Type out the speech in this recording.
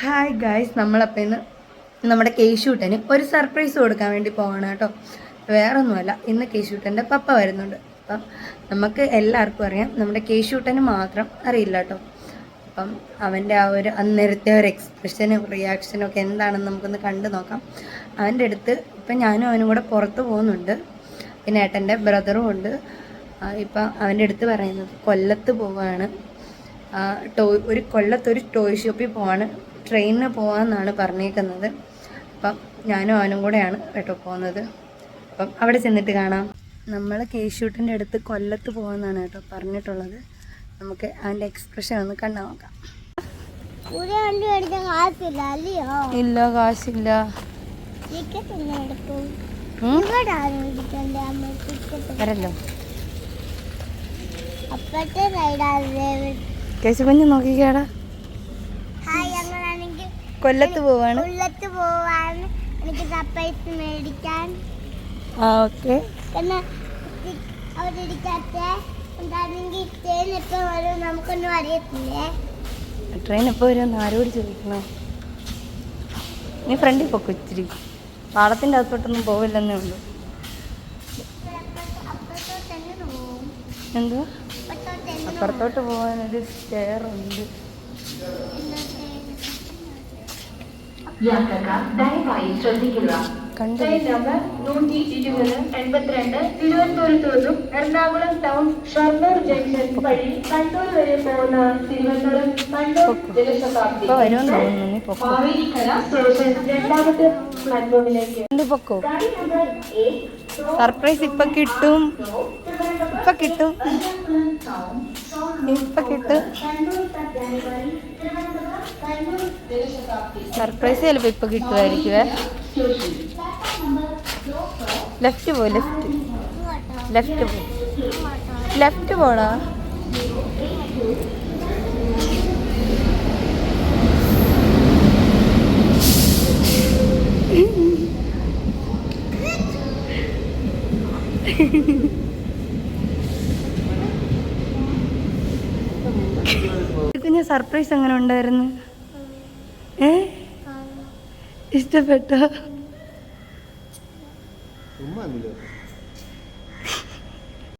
Hi guys, നമ്മളപ്പോൾ ഇന്ന് നമ്മുടെ കേശൂട്ടന് ഒരു സർപ്രൈസ് കൊടുക്കാൻ വേണ്ടി പോവാണ് കേട്ടോ. വേറൊന്നുമല്ല, ഇന്ന് കേശൂട്ടൻ്റെ പപ്പ വരുന്നുണ്ട്. അപ്പം നമുക്ക് എല്ലാവർക്കും അറിയാം, നമ്മുടെ കേശൂട്ടന് മാത്രം അറിയില്ല കേട്ടോ. അപ്പം അവൻ്റെ ആ ഒരു അന്നേരത്തെ ഒരു എക്സ്പ്രഷനും റിയാക്ഷനും ഒക്കെ എന്താണെന്ന് നമുക്കൊന്ന് കണ്ടു നോക്കാം. അവൻ്റെ അടുത്ത് ഇപ്പം ഞാനും അവനും കൂടെ പുറത്ത് പോകുന്നുണ്ട്, പിന്നെ ഏട്ടൻ്റെ ബ്രദറും ഉണ്ട്. ഇപ്പം അവൻ്റെ അടുത്ത് പറയുന്നത് കൊല്ലത്ത് പോവുകയാണ്, കൊല്ലത്തൊരു ടോയ് ഷോപ്പിൽ പോവാണ്, ട്രെയിനിന് പോകാമെന്നാണ് പറഞ്ഞേക്കുന്നത്. അപ്പം ഞാനും അവനും കൂടെയാണ് കേട്ടോ പോകുന്നത്. അപ്പം അവിടെ ചെന്നിട്ട് കാണാം. നമ്മൾ കേശൂട്ടിൻ്റെ അടുത്ത് കൊല്ലത്ത് പോകാമെന്നാണ് കേട്ടോ പറഞ്ഞിട്ടുള്ളത്. നമുക്ക് അവൻ്റെ എക്സ്പ്രഷൻ ഒന്ന് കണ്ടു നോക്കാം. ഇല്ല, കാശില്ല. വരല്ലോ കേശു കുഞ്ഞ് നോക്കിക്കാടാ. കൊല്ലത്ത് പോവാണ്. എനിക്ക് സർപ്രൈസ് മേടിക്കാൻ. ഓക്കെ. ട്രെയിൻ എപ്പോൾ വരുമെന്ന് ആരോട് ചോദിക്കണോ? നീ ഫ്രണ്ടിൽ പൊക്കോ, ഇച്ചിരി പാളത്തിൻ്റെ അകത്തോട്ടൊന്നും പോവില്ലെന്നേ ഉള്ളൂ. എന്തോ അപ്പുറത്തോട്ട് പോകാനൊരു സ്റ്റെയറുണ്ട്. തിരുവനന്തപുരത്ത് നിന്നും എറണാകുളം ടൗൺ ഷൊർണൂർ ജംഗ്ഷൻ വഴി കണ്ണൂർ വരെ പോകുന്ന തിരുവനന്തപുരം കണ്ണൂർ ജനശതാബ്ദി മാവേലിക്കര സ്റ്റേഷൻ രണ്ടാമത്തെ പ്ലാറ്റ്ഫോമിലേക്ക് പൊക്കോ. സർപ്രൈസ് ഇപ്പൊ കിട്ടും, ഇപ്പൊ കിട്ടും, ഇപ്പൊ കിട്ടും. സർപ്രൈസ് ചിലപ്പോ ഇപ്പൊ കിട്ടുമായിരിക്കുവേ. ലെഫ്റ്റ് പോ, ലെഫ്റ്റ് പോ, ലെഫ്റ്റ് പോടാ. കുഞ്ഞ് സർപ്രൈസ് എങ്ങനെ ഉണ്ടായിരുന്നു? ഇഷ്ടപ്പെട്ടോ?